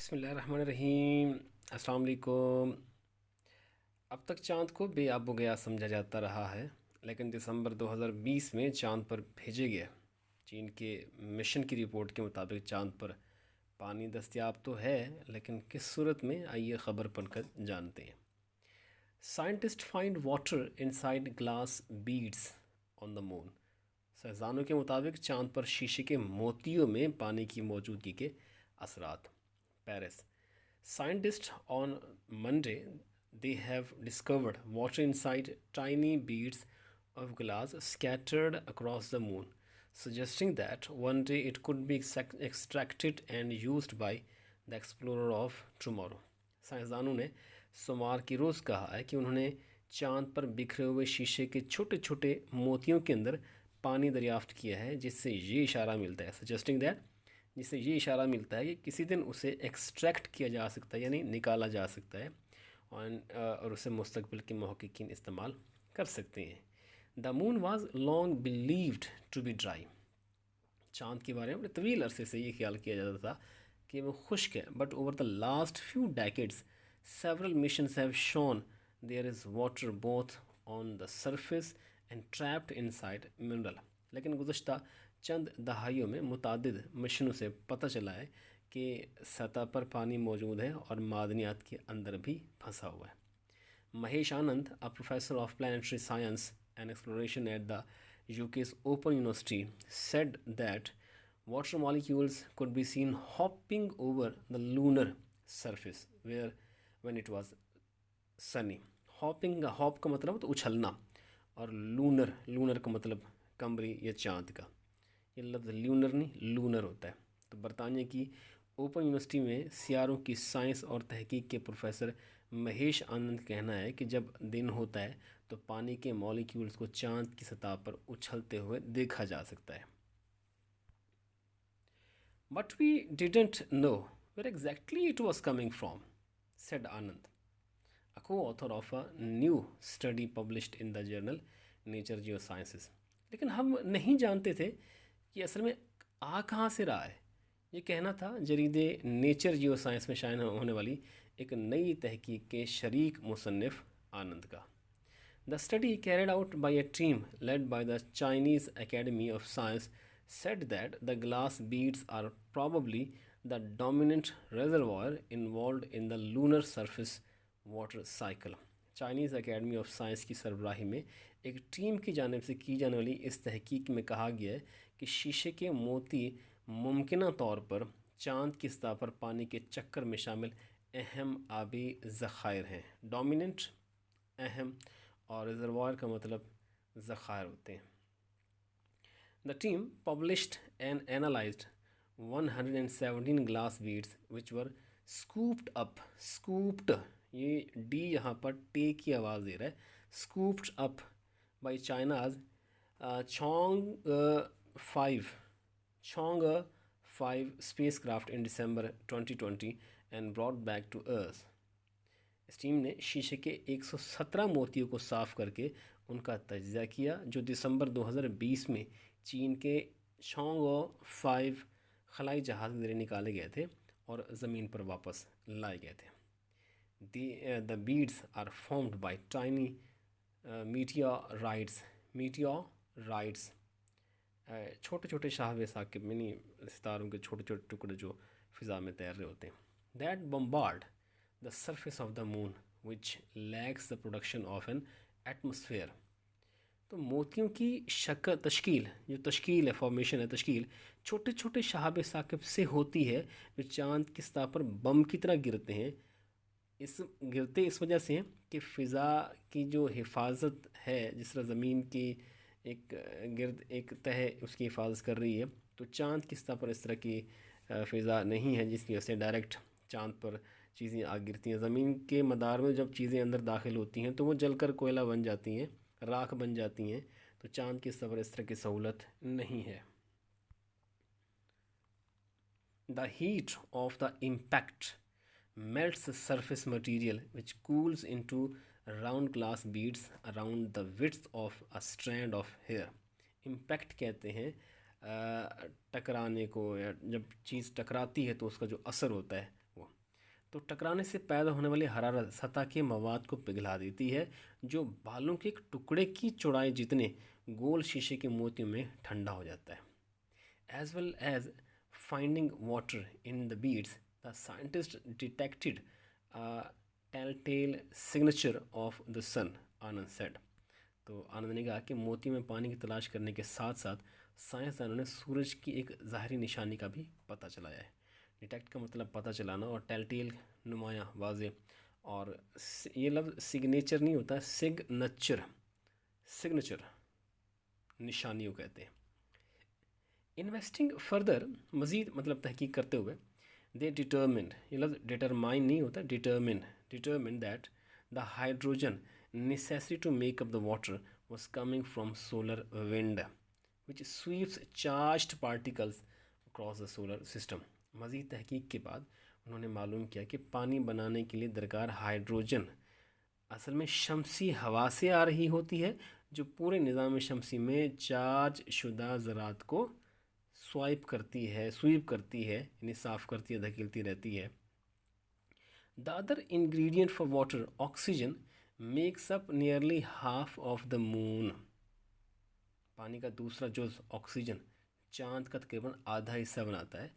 بسم اللہ الرحمن الرحیم۔ السلام علیکم۔ اب تک چاند کو بے آب و گیا سمجھا جاتا رہا ہے، لیکن دسمبر 2020 میں چاند پر بھیجے گئے چین کے مشن کی رپورٹ کے مطابق چاند پر پانی دستیاب تو ہے، لیکن کس صورت میں، آئیے خبر پڑھ کر جانتے ہیں۔ Scientist find water inside glass beads on the moon. سائنسدانوں کے مطابق چاند پر شیشے کے موتیوں میں پانی کی موجودگی کے اثرات۔ Paris, scientists on Monday they have discovered water inside tiny beads of glass scattered across the moon, suggesting that one day it could be extracted and used by the explorer of tomorrow. سائنسدانوں نے سوموار کی روز کہا ہے کہ انہوں نے چاند پر بکھرے ہوئے شیشے کے چھوٹے چھوٹے موتیوں کے اندر پانی دریافت کیا ہے، جس سے یہ اشارہ ملتا ہے کہ کسی دن اسے ایکسٹریکٹ کیا جا سکتا ہے، یعنی نکالا جا سکتا ہے، اور اسے مستقبل کے محققین استعمال کر سکتے ہیں۔ The moon was long believed to be dry. چاند کے بارے میں بڑے طویل عرصے سے یہ خیال کیا جاتا تھا کہ وہ خشک ہے، but over the last few decades several missions have shown there is water both on the surface and trapped inside mineral. لیکن گزشتہ چند دہائیوں میں متعدد مشنوں سے پتہ چلا ہے کہ سطح پر پانی موجود ہے اور معدنیات کے اندر بھی پھنسا ہوا ہے۔ مہیش آنند، a professor of planetary science and exploration at the UK's Open University, said that water molecules could be seen hopping over the lunar surface when it was sunny. Hopping, hop کا مطلب تو اچھلنا، اور لونر کا مطلب قمری یا چاند کا۔ یہ لفظ لیونر نہیں، لونر ہوتا ہے۔ تو برطانیہ کی اوپن یونیورسٹی میں سیاروں کی سائنس اور تحقیق کے پروفیسر مہیش آنند کہنا ہے کہ جب دن ہوتا ہے تو پانی کے مالیکیولز کو چاند کی سطح پر اچھلتے ہوئے دیکھا جا سکتا ہے۔ But we didn't know where exactly it was coming from, said Anand, a co-author of a new study published in the journal Nature Geosciences. لیکن ہم نہیں جانتے تھے کہ اصل میں آ کہاں سے رہا ہے، یہ کہنا تھا جریدے نیچر جیو سائنس میں شائع ہونے والی ایک نئی تحقیق کے شریک مصنف آنند کا۔ The study carried out by a team led by the Chinese Academy of Science said that the glass beads are probably the dominant reservoir involved in the lunar surface water cycle. Chinese academy of science کی سربراہی میں ایک team کی جانب سے کی جانے والی اس تحقیق میں کہا گیا ہے کہ شیشے کے موتی ممکنہ طور پر چاند کی سطح پر پانی کے چکر میں شامل اہم آبی ذخائر ہیں۔ ڈومیننٹ، اہم، اور ریزروائر کا مطلب ذخائر ہوتے ہیں۔ The team published and analyzed 117 glass beads which were scooped، یہ ڈی یہاں پر ٹے کی آواز دے رہا ہے، scooped up by China's Chang'e 5 spacecraft in December 2020 and brought back to Earth. اس ٹیم نے شیشے کے 117 موتیوں کو صاف کر کے ان کا تجزیہ کیا، جو دسمبر 2020 میں چین کے چانگو 5 خلائی جہاز کے ذریعے نکالے گئے تھے اور زمین پر واپس لائے گئے تھے۔ The beads are formed by tiny meteorites، چھوٹے چھوٹے شہاب ثاقب، یعنی ستاروں کے چھوٹے چھوٹے ٹکڑے جو فضا میں تیر رہے ہوتے ہیں۔ That bombard the surface of the moon which lacks the production of an atmosphere. تو موتیوں کی تشکیل ہے، فارمیشن ہے، تشکیل چھوٹے چھوٹے شہاب ثاقب سے ہوتی ہے جو چاند کی سطح پر بم کی طرح گرتے ہیں۔ اس وجہ سے کہ فضا کی جو حفاظت ہے، جس طرح زمین کی ایک گرد ایک تہ اس کی حفاظت کر رہی ہے، تو چاند کی سطح پر اس طرح کی فضا نہیں ہے جس کی وجہ سے ڈائریکٹ چاند پر چیزیں آ گرتی ہیں۔ زمین کے مدار میں جب چیزیں اندر داخل ہوتی ہیں تو وہ جل کر کوئلہ بن جاتی ہیں، راکھ بن جاتی ہیں، تو چاند کی سطح پر اس طرح کی سہولت نہیں ہے۔ The heat of the impact melts the surface material which cools into round glass beads around the width of a strand of hair. Impact کہتے ہیں ٹکرانے کو، یا جب چیز ٹکراتی ہے تو اس کا جو اثر ہوتا ہے وہ تو ٹکرانے سے پیدا ہونے والی حرارت سطح کے مواد کو پگھلا دیتی ہے جو بالوں کے ایک ٹکڑے کی چوڑائی جتنے گول شیشے کے موتیوں میں ٹھنڈا ہو جاتا ہے. As well as finding water in the beads, the scientists detected a telltale signature of the sun, Anand said. تو آنند نے کہا کہ موتی میں پانی کی تلاش کرنے کے ساتھ ساتھ سائنسدانوں نے سورج کی ایک ظاہری نشانی کا بھی پتہ چلایا ہے. ڈیٹیکٹ کا مطلب پتہ چلانا اور ٹیلٹیل نمایاں واضح. اور یہ لفظ سگنیچر نہیں ہوتا، سگنیچر نشانیوں کہتے ہیں. انویسٹنگ فردر مزید مطلب تحقیق کرتے ہوئے دے ڈیٹرمنڈ، یہ لفظ ڈیٹرمائن نہیں ہوتا، determined that the hydrogen necessary to make up the water was coming from solar wind which sweeps charged particles across the solar system. مزید تحقیق کے بعد انہوں نے معلوم کیا کہ پانی بنانے کے لیے درکار ہائیڈروجن اصل میں شمسی ہوا سے آ رہی ہوتی ہے جو پورے نظام شمسی میں چارج شدہ ذرات کو سوائپ کرتی ہے یعنی صاف کرتی ہے، دھکیلتی رہتی ہے. The other ingredient for water, oxygen, makes up nearly half of the moon. پانی کا دوسرا جز آکسیجن چاند کا تقریباً آدھا حصہ بناتا ہے.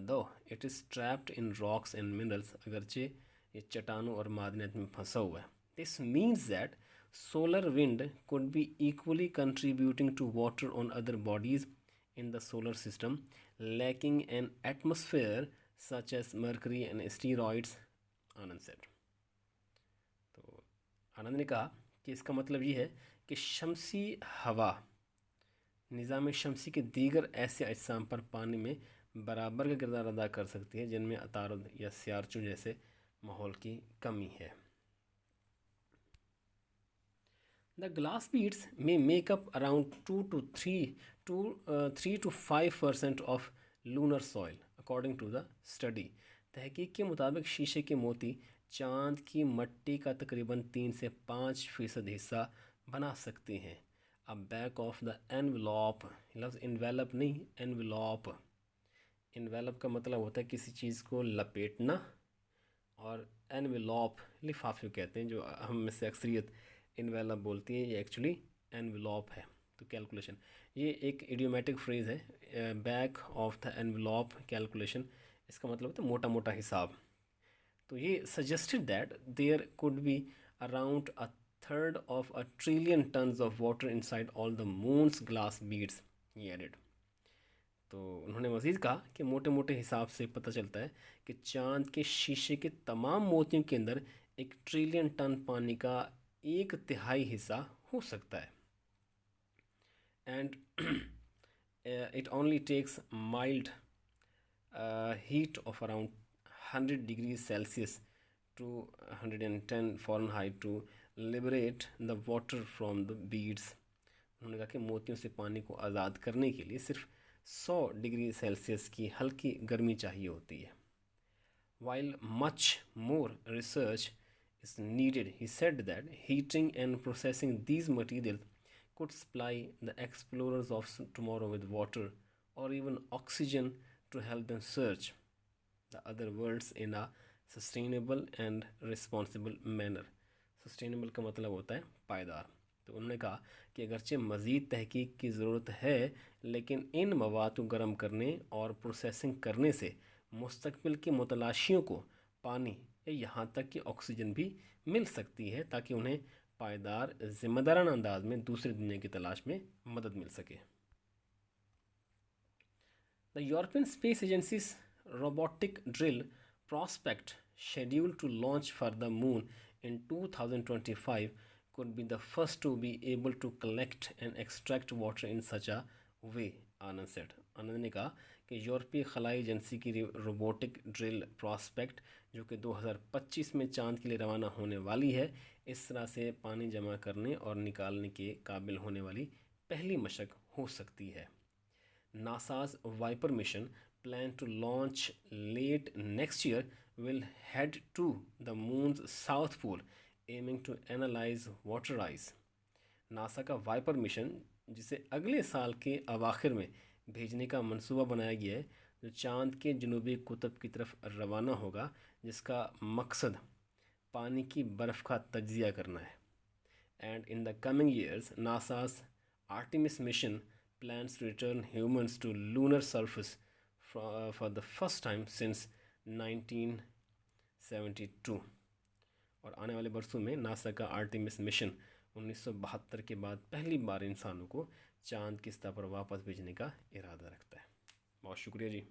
though it is trapped in rocks and minerals، اگرچہ یہ چٹانوں اور معدنیات میں پھنسا ہوا ہے. This means that solar wind could be equally contributing to water on other bodies in the solar system lacking an atmosphere such as Mercury and asteroids, Anand said. تو آنند نے کہا کہ اس کا مطلب یہ ہے کہ شمسی ہوا نظام شمسی کے دیگر ایسے اجسام پر پانی میں برابر کا کردار ادا کر سکتی ہے جن میں عطارد یا سیارچوں جیسے ماحول کی کمی ہے. The glass beads may make up around 3 to 5% of lunar soil according to the study. تحقیق کے مطابق شیشے کے موتی چاند کی مٹی کا تقریباً 3 سے 5% حصہ بنا سکتے ہیں. A back of the envelope، لفظ envelope نہیں، envelope کا مطلب ہوتا ہے کسی چیز کو لپیٹنا، اور envelope لفافے کہتے ہیں جو ہم میں سے اکثریت انویلپ بولتی ہے، یہ ایکچولی انویلوپ ہے. تو کیلکولیشن یہ ایک ایڈیومیٹک فریز ہے، back of the envelope calculation, اس کا مطلب ہوتا ہے موٹا موٹا حساب. تو یہ suggested that there could be around a third of a trillion tons of water inside all the moon's glass beads، یہ ایڈڈ. تو انہوں نے مزید کہا کہ موٹے موٹے حساب سے پتہ چلتا ہے کہ چاند کے شیشے کے تمام موتیوں کے اندر 1 ٹریلین ٹن پانی کا 1/3 حصہ ہو سکتا ہے. And it only takes mild heat of around 100 degree Celsius to 110 Fahrenheit to liberate the water from the beads. انہوں نے کہا کہ موتیوں سے پانی کو آزاد کرنے کے لیے صرف 100 ڈگری سیلسیس کی ہلکی گرمی چاہیے ہوتی ہے. While much more research is needed, he said that heating and processing these materials could supply the explorers of tomorrow with water or even oxygen to help them search the other worlds in a sustainable and responsible manner. Sustainable کا مطلب ہوتا ہے پائیدار. تو انہوں نے کہا کہ اگرچہ مزید تحقیق کی ضرورت ہے لیکن ان مواد کو گرم کرنے اور پروسیسنگ کرنے سے مستقبل کے متلاشیوں کو پانی یا یہاں تک کہ آکسیجن بھی مل سکتی ہے تاکہ انہیں پائیدار ذمہ دارانہ انداز میں دوسری دنیا کی تلاش میں مدد مل سکے. The European Space Agency's robotic drill prospect scheduled to launch for the moon in 2025 could be the first to be able to collect and extract water in such a way, Anand said. آنند نے کہا کہ یورپی خلائی agency کی robotic drill prospect جو کہ 2025 میں چاند کے لیے روانہ ہونے والی ہے اس طرح سے پانی جمع کرنے اور نکالنے کے قابل ہونے والی پہلی مشق ہو سکتی ہے. NASA's Viper mission, planned to launch late next year, will head to the moon's south pole, aiming to analyze water ice. NASA کا وائپر مشن جسے اگلے سال کے اواخر میں بھیجنے کا منصوبہ بنایا گیا ہے جو چاند کے جنوبی قطب کی طرف روانہ ہوگا، جس کا مقصد پانی کی برف کا تجزیہ کرنا ہے. And in the coming years NASA's Artemis mission plans to return humans to lunar surface for the first time since 1972. اور آنے والے برسوں میں ناسا کا آرٹیمس مشن 1972 کے بعد پہلی بار انسانوں کو چاند کی سطح پر واپس بھیجنے کا ارادہ رکھتا ہے. بہت شکریہ جی.